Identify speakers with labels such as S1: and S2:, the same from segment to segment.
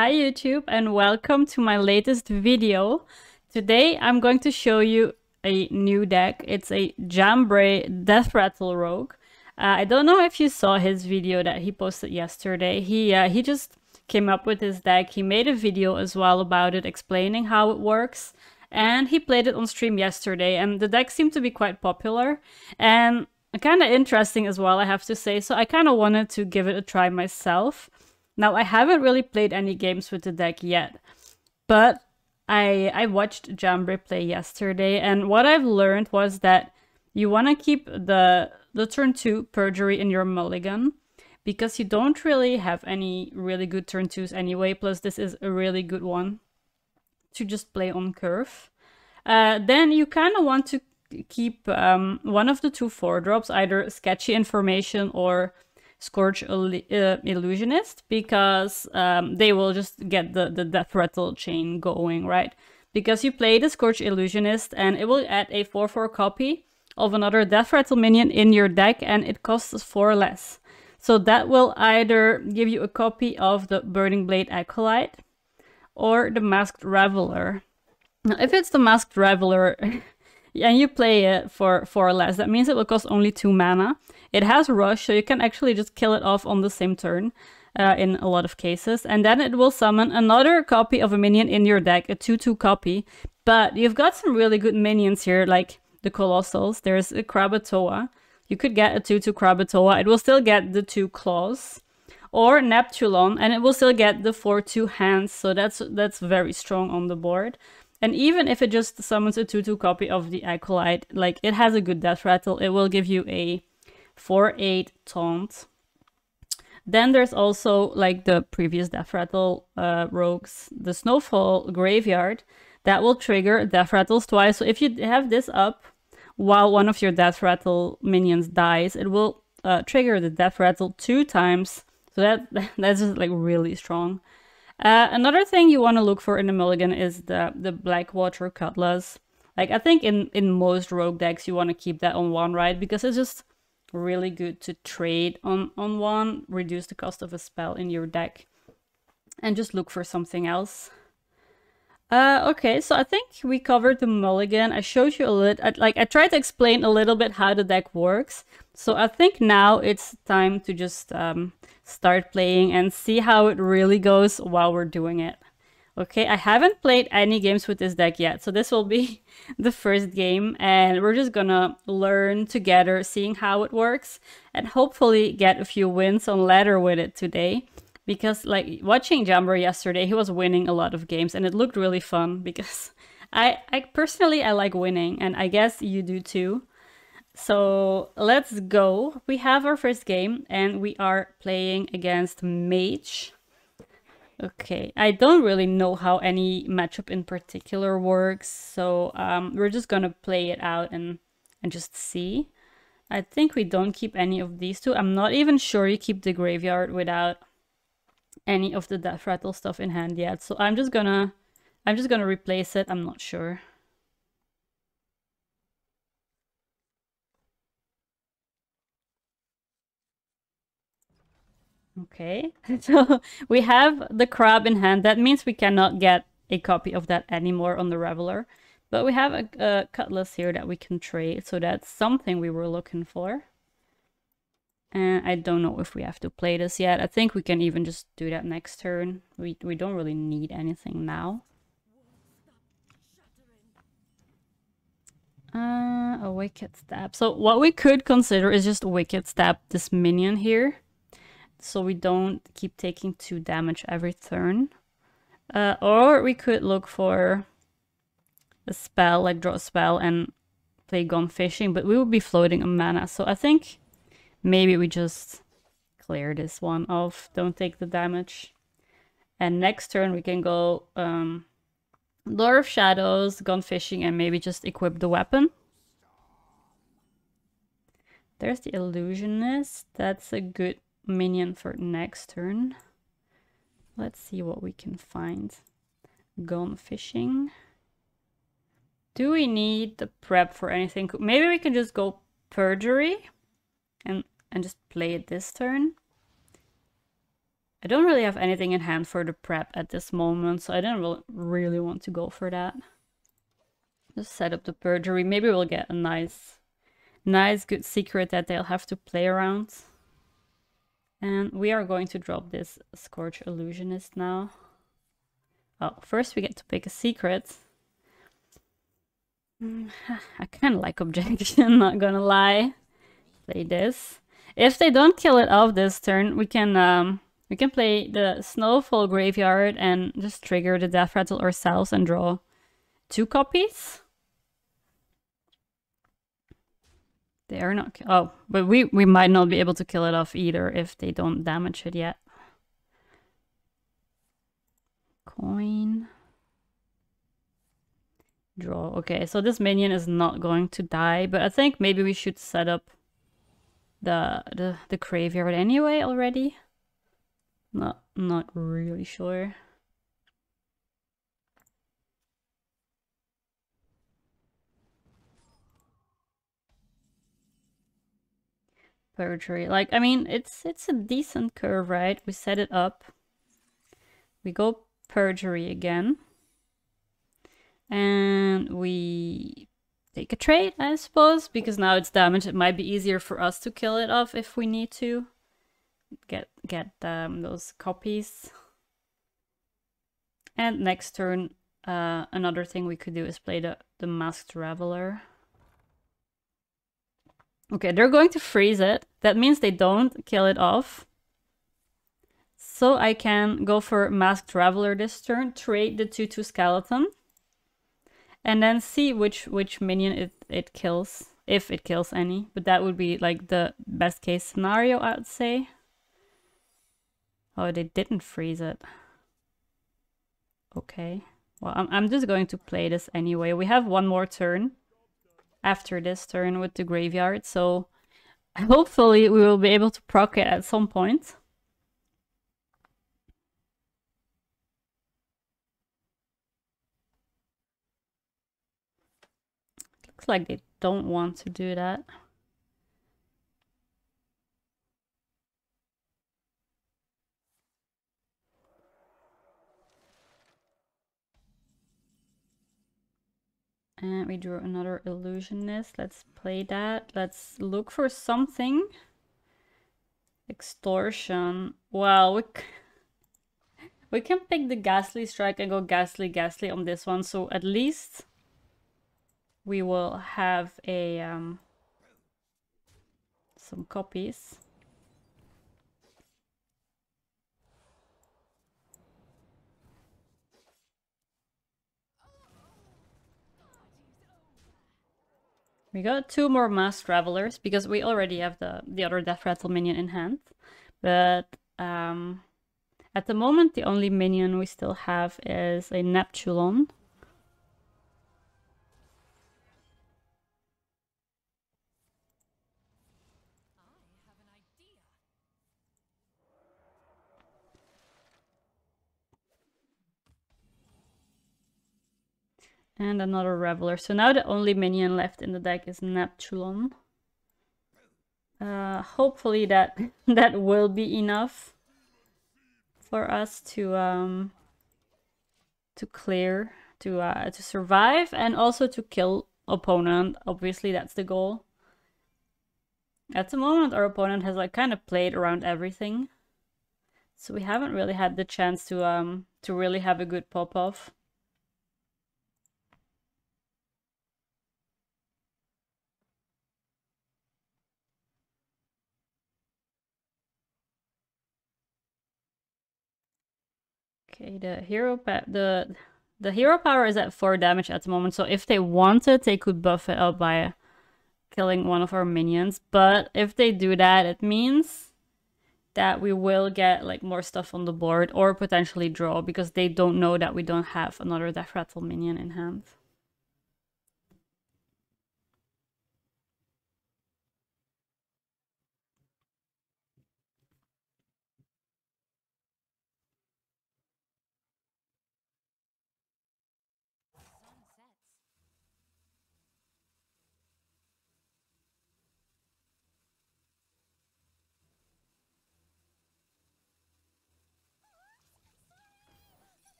S1: Hi YouTube and welcome to my latest video. Today I'm going to show you a new deck. It's a Jambre Deathrattle Rogue. I don't know if you saw his video that he posted yesterday. He just came up with his deck. He made a video as well about it, explaining how it works. And he played it on stream yesterday, and the deck seemed to be quite popular and kind of interesting as well, I have to say. So I kind of wanted to give it a try myself. Now, I haven't really played any games with the deck yet, but I watched Jambre play yesterday, and what I've learned was that you want to keep the turn 2 Perjury in your mulligan, because you don't really have any really good turn 2s anyway, plus this is a really good one to just play on curve. Then you kind of want to keep one of the two 4-drops, either Sketchy Information or Scorch Illusionist, because they will just get the Deathrattle chain going, right? Because you play the Scorch Illusionist and it will add a 4/4 copy of another Deathrattle minion in your deck, and it costs 4 less. So that will either give you a copy of the Burning Blade Acolyte or the Masked Reveler. Now, if it's the Masked Reveler and you play it for 4 less, that means it will cost only 2 mana. It has Rush, so you can actually just kill it off on the same turn in a lot of cases. And then it will summon another copy of a minion in your deck, a 2/2 copy. But you've got some really good minions here, like the Colossals. There's a Crabatoa. You could get a 2/2 Crabatoa. It will still get the 2 claws. Or Neptulon, and it will still get the 4/2 hands. So that's very strong on the board. And even if it just summons a 2/2 copy of the Acolyte, like, it has a good Deathrattle. It will give you a 4/8 taunt. Then there's also, like the previous Deathrattle rogues, the Snowfall Graveyard. That will trigger Deathrattles twice. So if you have this up while one of your Deathrattle minions dies, it will trigger the Deathrattle 2 times. So that's just like really strong. Another thing you want to look for in the mulligan is the Blackwater Cutlass. Like, I think in most rogue decks you want to keep that on 1, right? Because it's just really good to trade on 1, reduce the cost of a spell in your deck, and just look for something else. Okay, so I think we covered the mulligan. I showed you a little, I tried to explain a little bit how the deck works. So I think now it's time to just start playing and see how it really goes while we're doing it. Okay, I haven't played any games with this deck yet, so this will be the first game, and we're just gonna learn together, seeing how it works, and hopefully get a few wins on ladder with it today. Because, like, watching Jambre yesterday, he was winning a lot of games, and it looked really fun, because I personally, I like winning, and I guess you do too. So let's go. We have our first game, and we are playing against Mage. Okay, I don't really know how any matchup in particular works, so we're just gonna play it out and just see. I think we don't keep any of these two. I'm not even sure you keep the Graveyard without any of the Deathrattle stuff in hand yet, so I'm just gonna replace it. I'm not sure. Okay, so we have the crab in hand. That means we cannot get a copy of that anymore on the Reveler. But we have a Cutlass here that we can trade, so that's something we were looking for. And I don't know if we have to play this yet. I think we can even just do that next turn. We don't really need anything now. A Wicked Stab. So what we could consider is just Wicked Stab this minion here, so we don't keep taking 2 damage every turn. Or we could look for a spell, like draw a spell and play Gone Fishing, but we would be floating a mana. So I think maybe we just clear this one off, don't take the damage. And next turn we can go Lure of Shadows, Gone Fishing, and maybe just equip the weapon. There's the Illusionist. That's a good minion for next turn. Let's see what we can find. Gone Fishing. Do we need the prep for anything? Maybe we can just go Perjury and just play it this turn. I don't really have anything in hand for the prep at this moment, so I don't really want to go for that. Just set up the perjury. Maybe we'll get a nice good secret that they'll have to play around. And we are going to drop this Scorch Illusionist now. Oh, first we get to pick a secret. I kind of like Objection, not gonna lie. Play this. If they don't kill it off this turn, we can play the Snowfall Graveyard and just trigger the Deathrattle ourselves and draw 2 copies. They are not... Oh, but we might not be able to kill it off either if they don't damage it yet. Coin. Draw. Okay, so this minion is not going to die, but I think maybe we should set up the graveyard anyway already. Not really sure. Perjury. Like, I mean, it's a decent curve, right? We set it up. We go Perjury again. And we take a trade, I suppose, because now it's damaged. It might be easier for us to kill it off if we need to. Get those copies. And next turn, another thing we could do is play the Masked Reveler. Okay, they're going to freeze it. That means they don't kill it off. So I can go for Masked Reveler this turn, trade the 2/2 skeleton, and then see which minion it kills, if it kills any. But that would be like the best case scenario, I would say. Oh, they didn't freeze it. Okay. Well, I'm just going to play this anyway. We have one more turn after this turn with the graveyard, so hopefully we will be able to proc it at some point. Looks like they don't want to do that. And we drew another Illusionist. Let's play that. Let's look for something. Extortion. Well, we can pick the Ghastly Strike and go Ghastly on this one. So at least we will have a some copies. We got 2 more Masked Travelers because we already have the other Deathrattle minion in hand. But at the moment, the only minion we still have is a Neptulon. And another Reveler. So now the only minion left in the deck is Neptulon. Hopefully that will be enough for us to clear, to survive, and also to kill opponent. Obviously, that's the goal. At the moment, our opponent has like kind of played around everything, so we haven't really had the chance to really have a good pop off. Okay, the hero power is at 4 damage at the moment, so if they wanted, they could buff it up by killing one of our minions. But if they do that, it means that we will get like more stuff on the board or potentially draw, because they don't know that we don't have another Deathrattle minion in hand.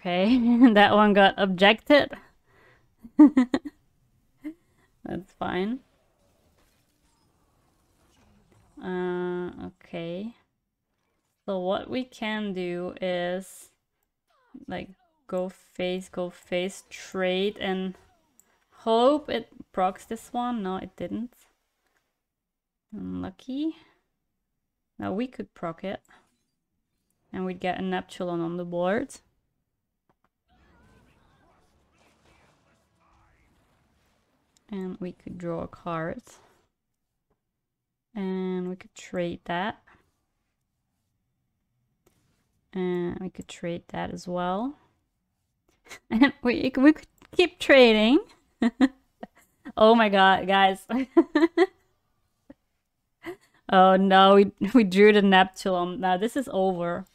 S1: Okay, that one got objected. That's fine. Okay. So what we can do is like go face, trade, and hope it procs this one. No, it didn't. Unlucky. Now we could proc it. And we'd get a Neptulon on the board. And we could draw a card. And we could trade that. And we could trade that as well. And we could keep trading. Oh my god, guys. Oh no, we drew the Neptulon. Now this is over.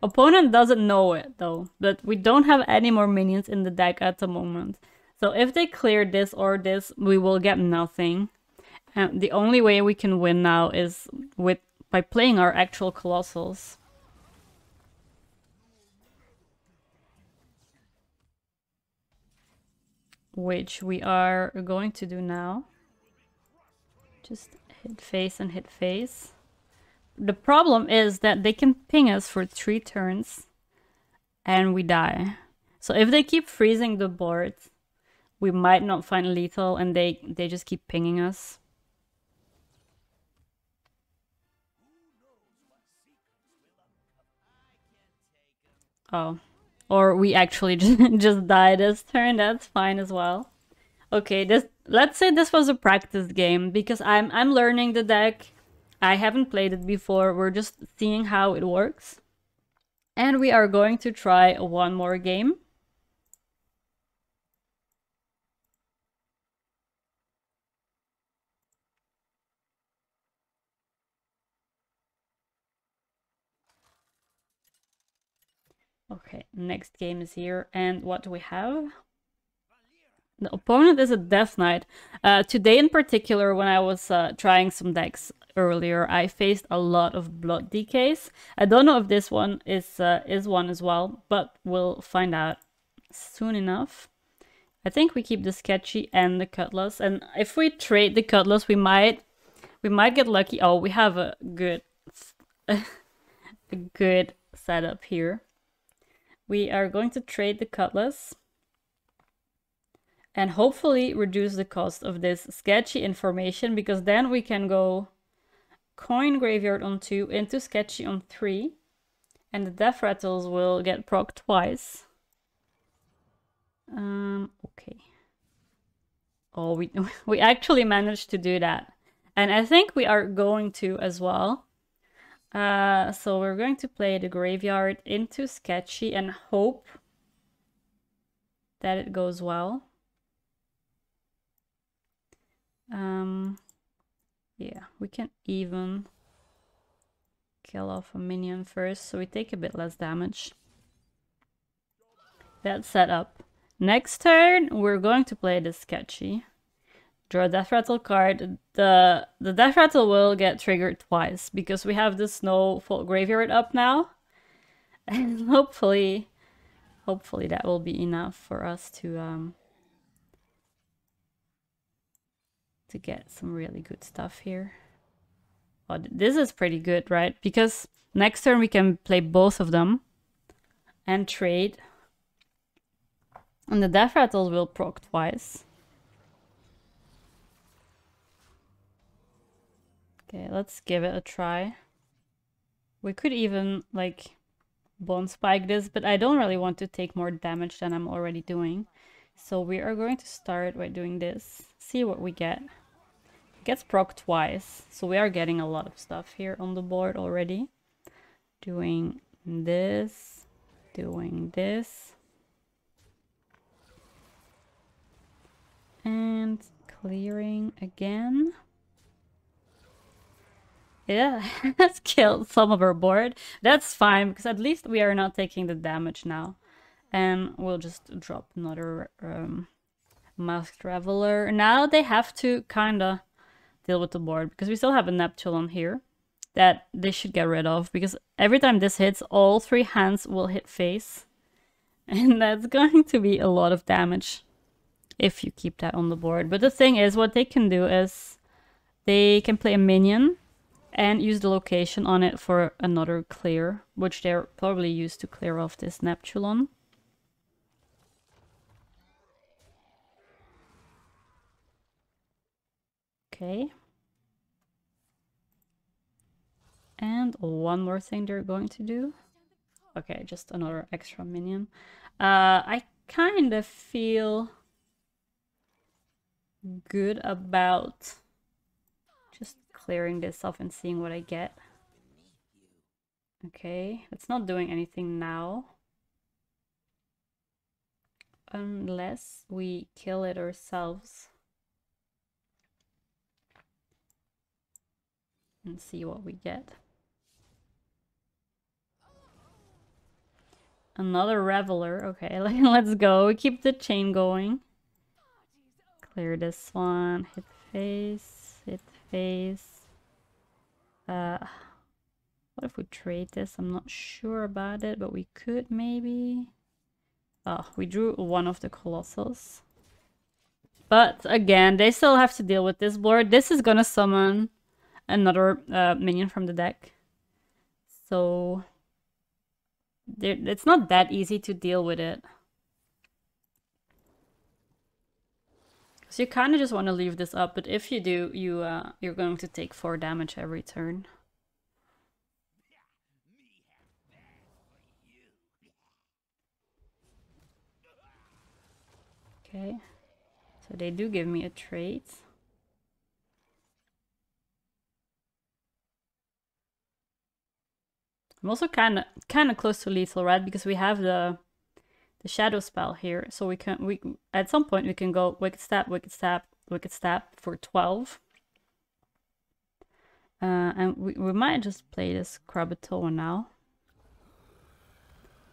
S1: Opponent doesn't know it though, but we don't have any more minions in the deck at the moment. So if they clear this or this, we will get nothing. And the only way we can win now is by playing our actual Colossals. Which we are going to do now. Just hit face and hit face. The problem is that they can ping us for 3 turns and we die. So if they keep freezing the board, we might not find lethal and they just keep pinging us. Oh. Or we actually just die this turn, that's fine as well. Okay, let's say this was a practice game because I'm learning the deck. I haven't played it before. We're just seeing how it works. And we are going to try one more game. Okay, next game is here. And what do we have? The opponent is a Death Knight. Today in particular, when I was trying some decks earlier, I faced a lot of Blood Decays. I don't know if this one is one as well, but we'll find out soon enough. I think we keep the Sketchy and the Cutlass, and if we trade the Cutlass, we might get lucky. Oh, we have a good a good setup here. We are going to trade the Cutlass and hopefully reduce the cost of this Sketchy information, because then we can go Coin Graveyard on 2 into Sketchy on 3, and the Deathrattles will get proc twice. Okay. Oh, we actually managed to do that. And I think we are going to as well. So we're going to play the Graveyard into Sketchy and hope that it goes well. Yeah, we can even kill off a minion first, so we take a bit less damage. That's set up. Next turn, we're going to play the Sketchy. Draw a Deathrattle card. The Deathrattle will get triggered twice because we have the Snowfall Graveyard up now. And hopefully that will be enough for us to get some really good stuff here. Oh, this is pretty good, right? Because next turn we can play both of them and trade. And the Deathrattles will proc twice. Okay, let's give it a try. We could even, like, Bone Spike this, but I don't really want to take more damage than I'm already doing. So we are going to start by doing this. See what we get. It gets proc twice, so we are getting a lot of stuff here on the board already. Doing this, doing this. And clearing again. Yeah, has killed some of our board. That's fine, because at least we are not taking the damage now. And we'll just drop another Masked Traveler. Now they have to kind of deal with the board, because we still have a Neptulon here that they should get rid of, because every time this hits, all 3 hands will hit face. And that's going to be a lot of damage if you keep that on the board. But the thing is, what they can do is they can play a minion and use the location on it for another clear, which they're probably used to clear off this Neptulon. Okay. And one more thing they're going to do. Okay, just another extra minion. I kind of feel good about just clearing this off and seeing what I get. Okay, it's not doing anything now. Unless we kill it ourselves. And see what we get. Another Reveler. Okay, let's go. We keep the chain going. Clear this one. Hit face. Hit face. What if we trade this? I'm not sure about it, but we could maybe. Oh, we drew one of the Colossals. But again, they still have to deal with this board. This is gonna summon another minion from the deck. So it's not that easy to deal with it. So you kind of just want to leave this up, but if you do, you're going to take 4 damage every turn. Okay, so they do give me a trait. I'm also kind of close to lethal, right? Because we have the shadow spell here, so we at some point we can go wicked stab, wicked stab, wicked stab for 12. And we might just play this Crabatoa now.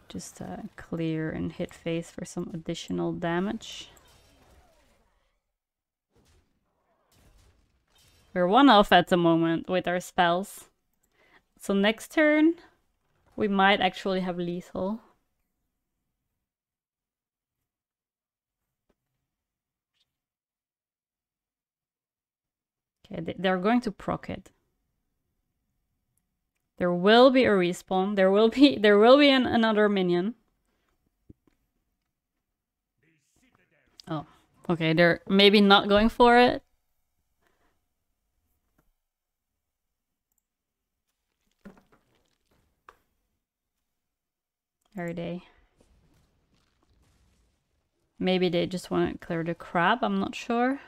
S1: Just clear and hit face for some additional damage. We're 1 off at the moment with our spells. So next turn, we might actually have lethal. Okay, they're going to proc it. There will be a respawn. There will be another minion. Oh, okay. They're maybe not going for it. Are they? Maybe they just want to clear the crab. I'm not sure.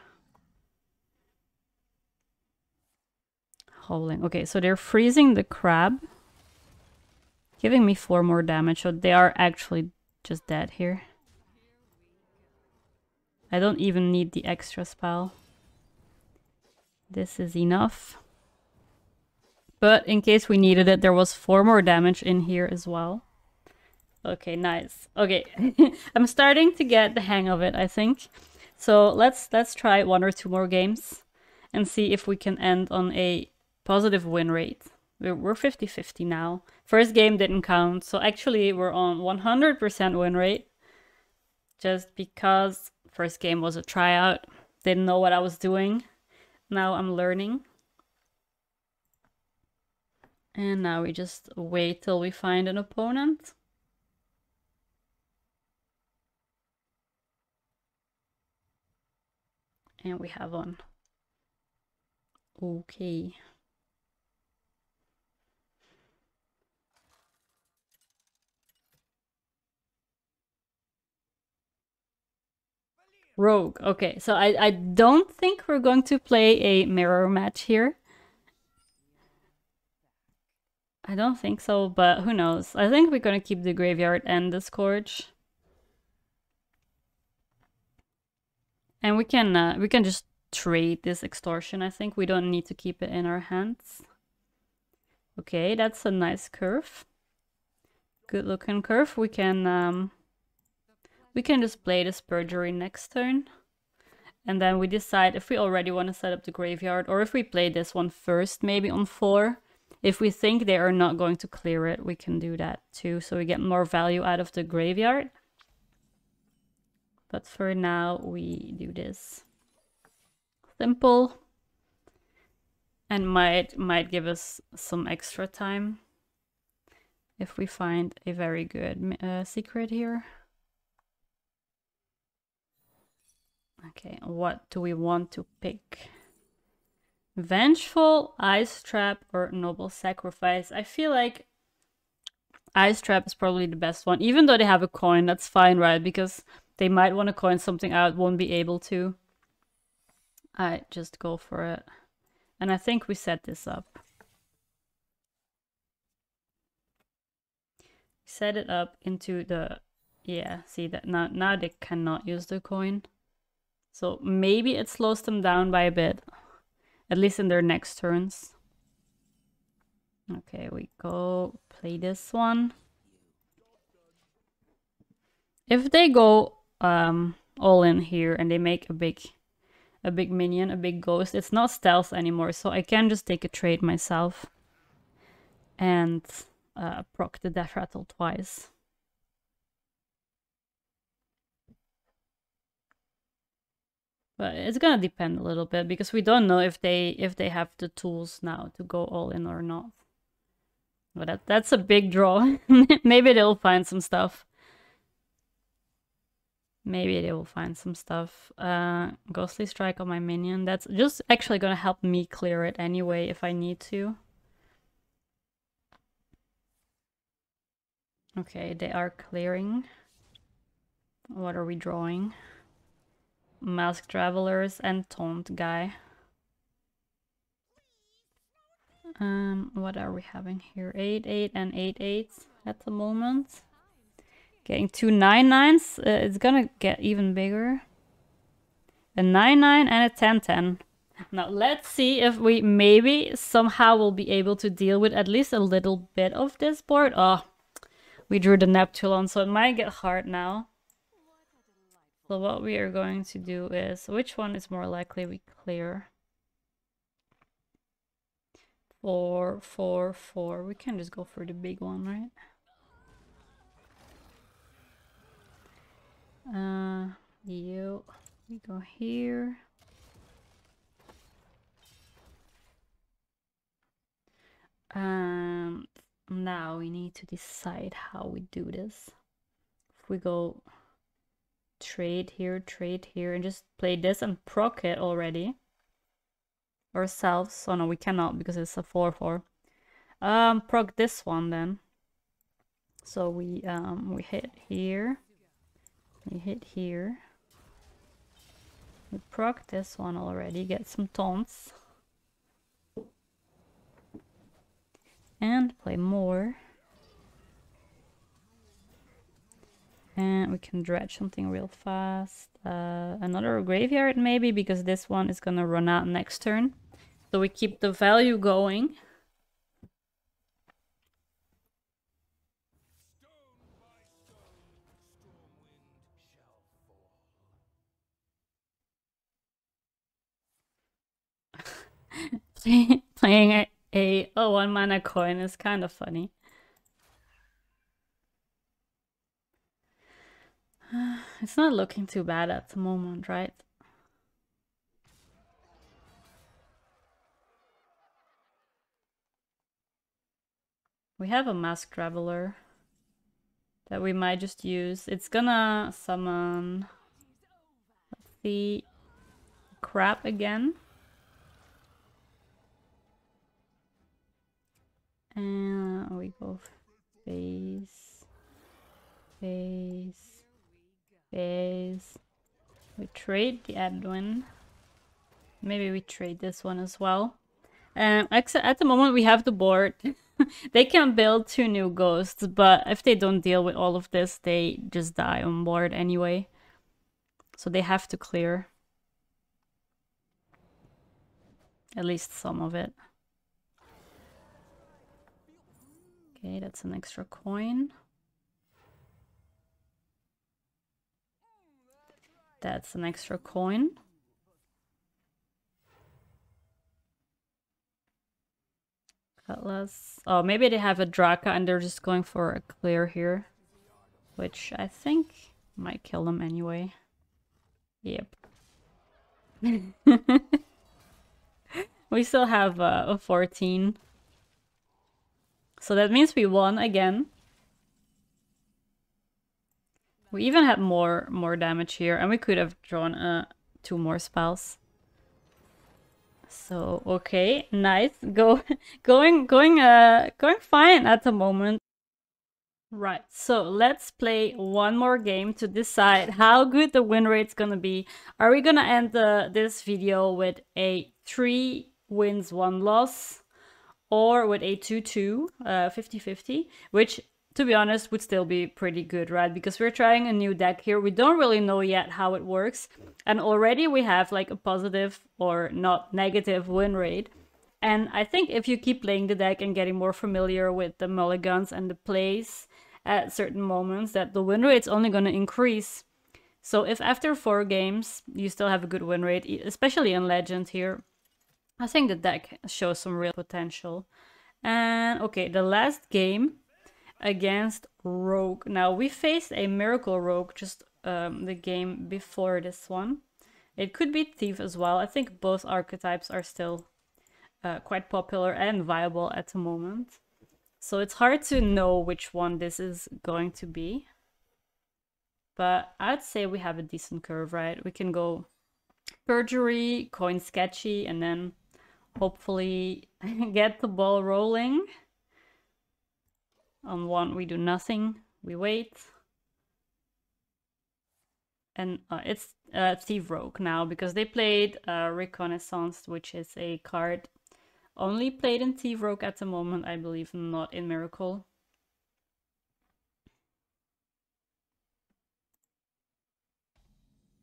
S1: Howling. Okay, so they're freezing the crab, giving me 4 more damage. So they are actually just dead here. I don't even need the extra spell. This is enough. But in case we needed it, there was 4 more damage in here as well. Okay, nice. Okay, I'm starting to get the hang of it, I think. So let's try 1 or 2 more games and see if we can end on a positive win rate. We're 50-50 now. First game didn't count, so actually we're on 100% win rate. Just because first game was a tryout, didn't know what I was doing. Now I'm learning. And now we just wait till we find an opponent. And we have one. Okay. Rogue. Okay, so I don't think we're going to play a mirror match here. I don't think so, but who knows. I think we're going to keep the graveyard and the Scourge. And we can just trade this extortion. I think we don't need to keep it in our hands. Okay, that's a nice curve. Good looking curve. We can just play this Perjury next turn. And then we decide if we already want to set up the graveyard or if we play this one first, maybe on 4. If we think they are not going to clear it, we can do that too. So we get more value out of the graveyard. But for now, we do this. Simple. And might give us some extra time if we find a very good secret here. Okay, what do we want to pick? Vengeful, Ice Trap, or Noble Sacrifice? I feel like Ice Trap is probably the best one. Even though they have a coin, that's fine, right? Because they might want to coin something out, won't be able to. I just go for it. And I think we set this up. Set it up into the... Yeah, see that now they cannot use the coin. So maybe it slows them down by a bit. At least in their next turns. Okay, we go play this one. If they go all in here and they make a big minion, a big ghost, it's not stealth anymore, so I can just take a trade myself and proc the Deathrattle twice. But it's gonna depend a little bit because we don't know if they have the tools now to go all in or not. But that's a big draw. Maybe they'll find some stuff. Maybe they will find some stuff. Ghostly Strike on my minion. That's just actually gonna help me clear it anyway if I need to. Okay, they are clearing. What are we drawing? Masked Travelers and Taunt guy. What are we having here? 8/8 and 8/8 at the moment. Getting 2 9/9s. It's gonna get even bigger. A 9/9 and a 10/10. Now let's see if we maybe somehow will be able to deal with at least a little bit of this board. Oh, we drew the Neptulon, so it might get hard now. So what we are going to do is, which one is more likely we clear? 4, 4, 4. We can just go for the big one, right? We go here. Now we need to decide how we do this. If we go trade here, and just play this and proc it already ourselves. Oh no, we cannot because it's a 4/4. Proc this one then. So we hit here, we hit here, we proc this one already, get some taunts, and play more. And we can dredge something real fast. Another graveyard maybe, because this one is gonna run out next turn. So we keep the value going. Playing a 1 mana coin is kind of funny. It's not looking too bad at the moment, right? We have a Masked Traveler that we might just use. It's gonna summon, let's see, crab again. And we go face, face, face. We trade the Edwin. Maybe we trade this one as well. Except at the moment we have the board. They can build 2 new ghosts, but if they don't deal with all of this, they just die on board anyway. So they have to clear. At least some of it. Okay, that's an extra coin. That's an extra coin. Cutlass. Oh, maybe they have a Draka and they're just going for a clear here. Which I think might kill them anyway. Yep. We still have a 14. So that means we won again. We even had more damage here, and we could have drawn 2 more spells. So okay, nice. Going fine at the moment. Right, so let's play one more game to decide how good the win rate's gonna be. Are we gonna end this video with a 3 wins, 1 loss, or with a 2-2, 50-50, which, to be honest, would still be pretty good, right? Because we're trying a new deck here. We don't really know yet how it works, and already we have like a positive or not negative win rate. And I think if you keep playing the deck and getting more familiar with the mulligans and the plays at certain moments, that the win rate's only going to increase. So if after 4 games you still have a good win rate, especially in Legend here, I think the deck shows some real potential. And okay, the last game against Rogue. Now we faced a Miracle Rogue just the game before this one. It could be Thief as well. I think both archetypes are still quite popular and viable at the moment. So it's hard to know which one this is going to be. But I'd say we have a decent curve, right? We can go Perjury, Coin Sketchy, and then hopefully get the ball rolling. On 1 we do nothing, we wait. And it's Thief Rogue now, because they played Reconnaissance, which is a card only played in Thief Rogue at the moment, I believe, not in Miracle.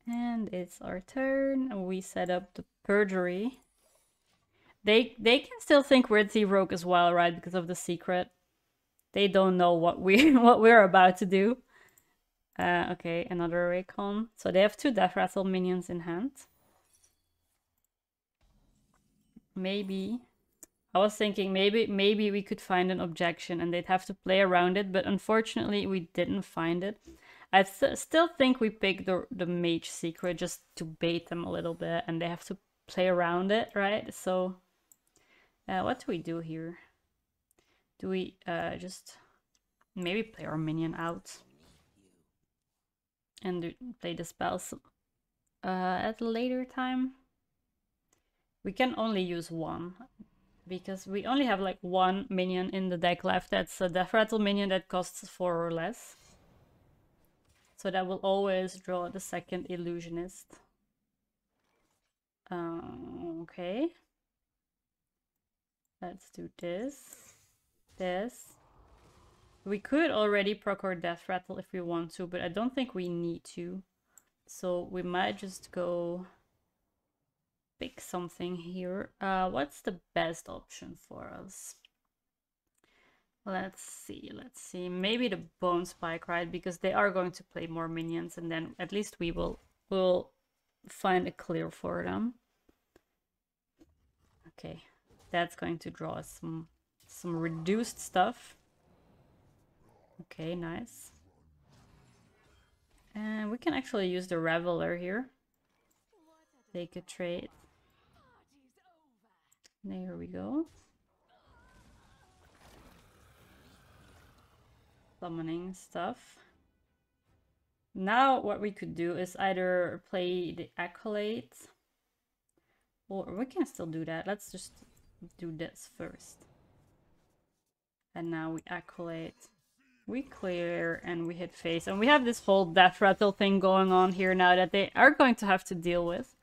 S1: And it's our turn, and we set up the Perjury. They can still think we're Thief Rogue as well, right? Because of the secret. They don't know what we're about to do. Okay, another Recon. So they have 2 Deathrattle minions in hand. Maybe. I was thinking maybe we could find an objection and they'd have to play around it, but unfortunately we didn't find it. I still think we picked the mage secret just to bait them a little bit, and they have to play around it, right? So what do we do here? Do we just maybe play our minion out and play the spells at a later time? We can only use 1. Because we only have like 1 minion in the deck left. That's a Deathrattle minion that costs 4 or less. So that will always draw the second Illusionist. Okay. Let's do this. This. We could already proc our Deathrattle if we want to, but I don't think we need to. So we might just go pick something here. What's the best option for us? Let's see. Maybe the Bone Spike, right? Because they are going to play more minions, and then at least we'll find a clear for them. Okay, that's going to draw us some reduced stuff. Okay, nice. And we can actually use the Reveler here. Take a trade. There we go. Summoning stuff. Now what we could do is either play the Accolade, or we can still do that. Let's just do this first. And now we Accolade. We clear and we hit face. And we have this whole Deathrattle thing going on here now that they are going to have to deal with.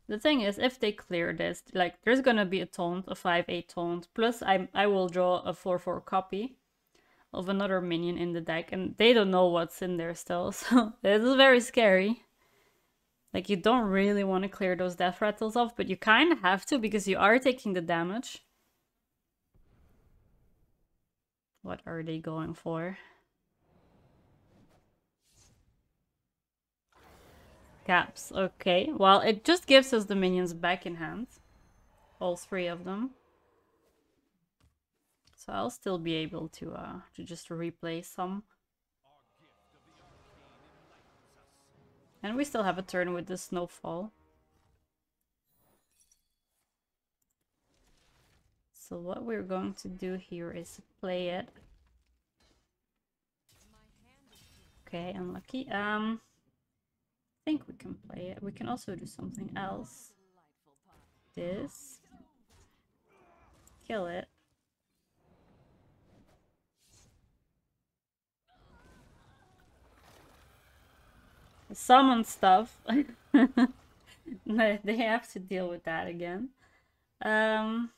S1: The thing is, if they clear this, like, there's gonna be a taunt, a 5/8 taunt, plus I will draw a 4/4 copy of another minion in the deck, and they don't know what's in there still, so this is very scary. Like, you don't really want to clear those Deathrattles off, but you kind of have to, because you are taking the damage. What are they going for? Caps, okay. Well, it just gives us the minions back in hand. All 3 of them. So I'll still be able to just replay some. And we still have a turn with the snowfall. So what we're going to do here is play it. Okay, unlucky. I think we can play it. We can also do something else. This. Kill it. Summon stuff. They have to deal with that again. I'm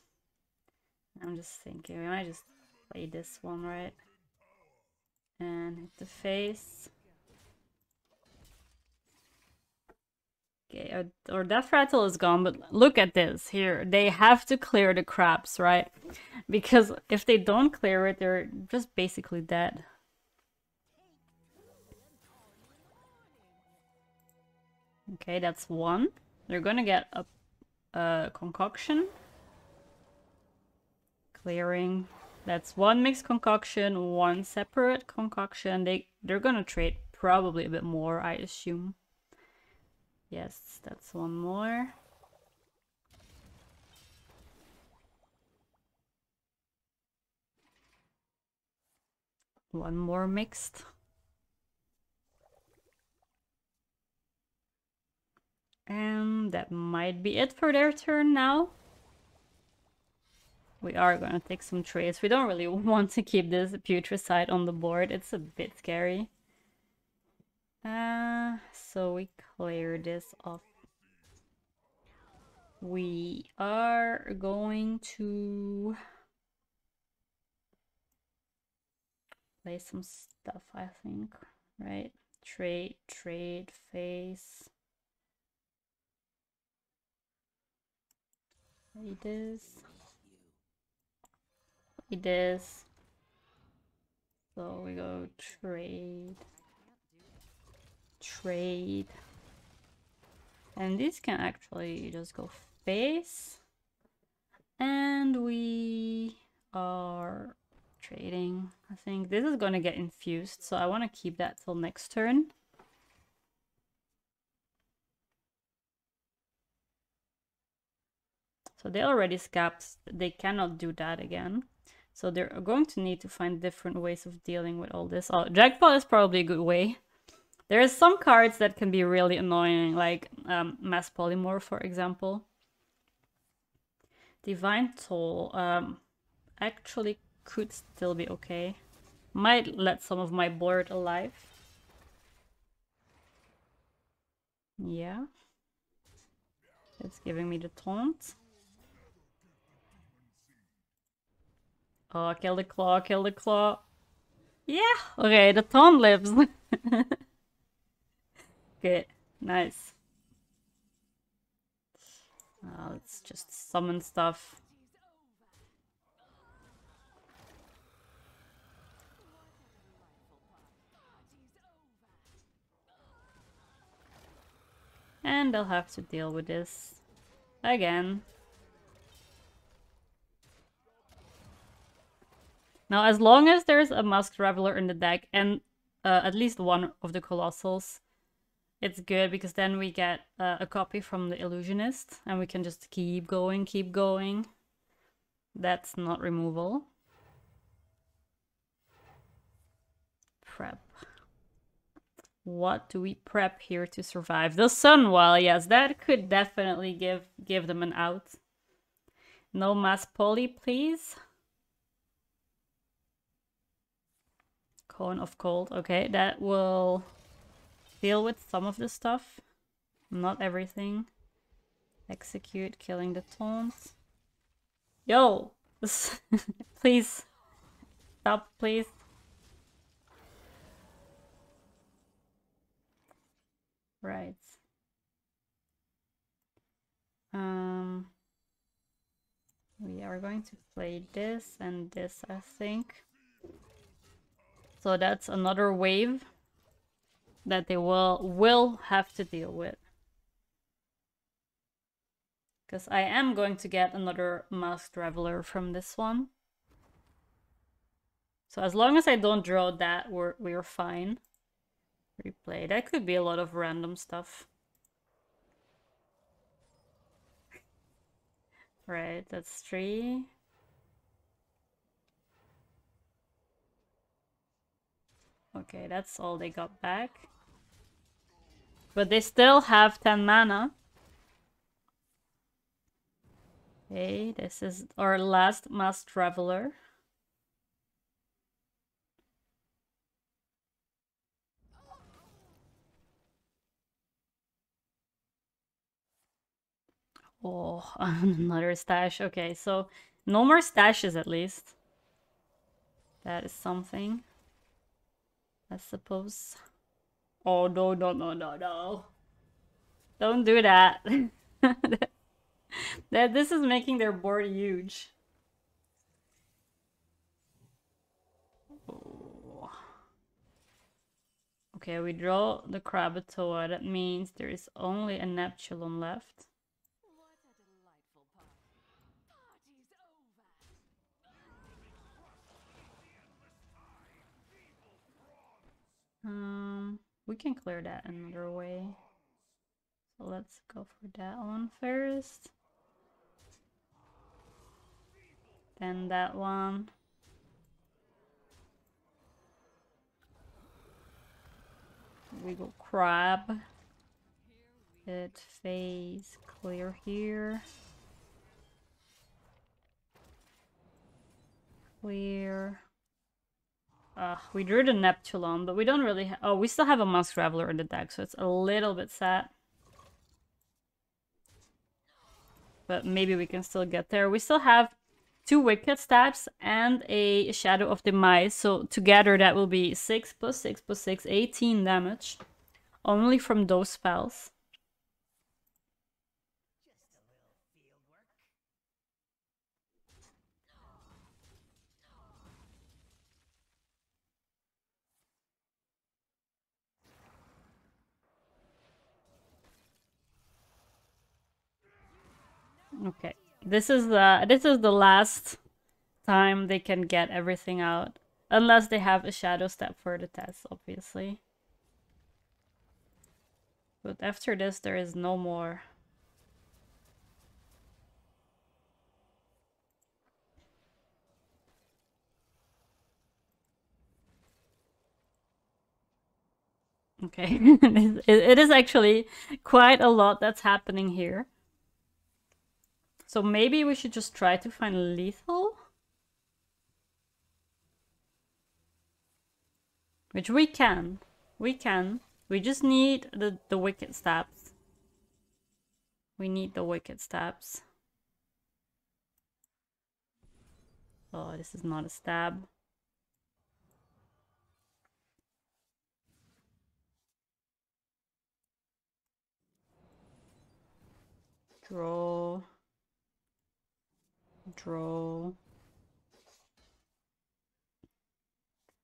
S1: just thinking, we might just play this one, right? And hit the face. Okay, our Deathrattle is gone, but look at this here. They have to clear the crabs, right? Because if they don't clear it, they're just basically dead. Okay, that's one. They're gonna get a concoction. Clearing. That's one mixed concoction, one separate concoction. They're gonna trade probably a bit more, I assume. Yes, that's one more. One more mixed. And that might be it for their turn now. We are going to take some trades. We don't really want to keep this Putricide on the board. It's a bit scary. So we clear this off. We are going to play some stuff, I think. Right? Trade, face. Play this. Play this. So we go trade. Trade. And this can actually just go face. And we are trading. I think this is going to get infused, so I want to keep that till next turn. So they already scapped. They cannot do that again. So they're going to need to find different ways of dealing with all this. Oh, Jackpot is probably a good way. There are some cards that can be really annoying, like Mass Polymorph, for example. Divine Toll actually could still be okay. Might let some of my board alive. Yeah. It's giving me the taunt. Oh, kill the claw, kill the claw. Yeah, okay, the taunt lives. Okay, nice. Let's just summon stuff. And they'll have to deal with this again. Now, as long as there's a Masked Reveler in the deck and at least one of the Colossals, it's good because then we get a copy from the Illusionist and we can just keep going, keep going. That's not removal. Prep. What do we prep here to survive? The Sunwell, yes, that could definitely give them an out. No Mass Poly, please. Cone of Cold, okay, that will deal with some of the stuff. Not everything. Execute, killing the taunts. Yo! Please. Stop, please. Right. We are going to play this and this, I think. So that's another wave that they will have to deal with. Because I am going to get another Masked Reveler from this one. So as long as I don't draw that, we're fine. Replay. That could be a lot of random stuff. Right, that's 3. Okay, that's all they got back. But they still have 10 mana. Okay, this is our last Mass Traveler. Oh, another stash. Okay, so no more stashes at least. That is something, I suppose. Oh, no, no, no, no, no. Don't do that. This is making their board huge. Oh. Okay, we draw the Crabatoa. That means there is only a Neptulon left. We can clear that another way. So let's go for that one first. Then that one. We go crab. It face clear here. Clear. We drew the Neptulon, but we don't really oh, we still have a Mask Traveler in the deck, so it's a little bit sad. But maybe we can still get there. We still have 2 Wicked Stabs and a Shadow of Demise, so together that will be 6 plus 6 plus 6, 18 damage. Only from those spells. Okay, this is the last time they can get everything out, unless they have a Shadow Step for the test, obviously. But after this, there is no more. Okay, it is actually quite a lot that's happening here. So maybe we should just try to find lethal? Which we can. We can. We just need the Wicked Stabs. We need the Wicked Stabs. Oh, this is not a stab. Draw. Draw.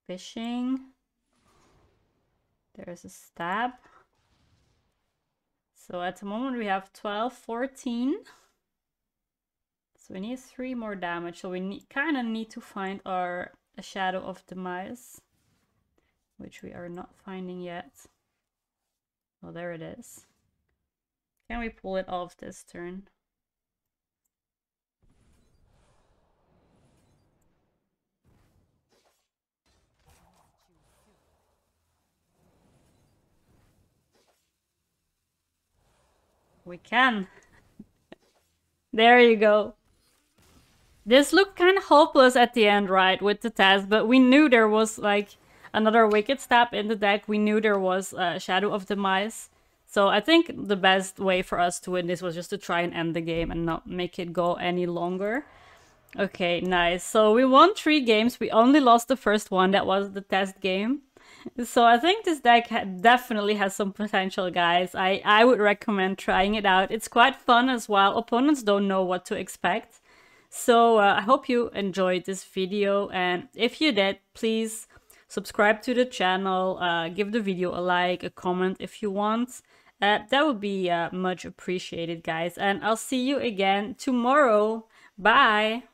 S1: Fishing. There's a stab. So at the moment we have 12, 14. So we need 3 more damage. So we kind of need to find a Shadow of Demise, which we are not finding yet. Oh, there it is. Can we pull it off this turn? We can. There you go. This looked kind of hopeless at the end, right, with the test, but we knew there was like another Wicked Stab in the deck. We knew there was a Shadow of Demise. So I think the best way for us to win this was just to try and end the game and not make it go any longer. Okay, nice. So we won 3 games. We only lost the first one. That was the test game. So I think this deck definitely has some potential, guys. I would recommend trying it out. It's quite fun as well. Opponents don't know what to expect. So I hope you enjoyed this video. And if you did, please subscribe to the channel. Give the video a like, a comment if you want. That would be much appreciated, guys. And I'll see you again tomorrow. Bye!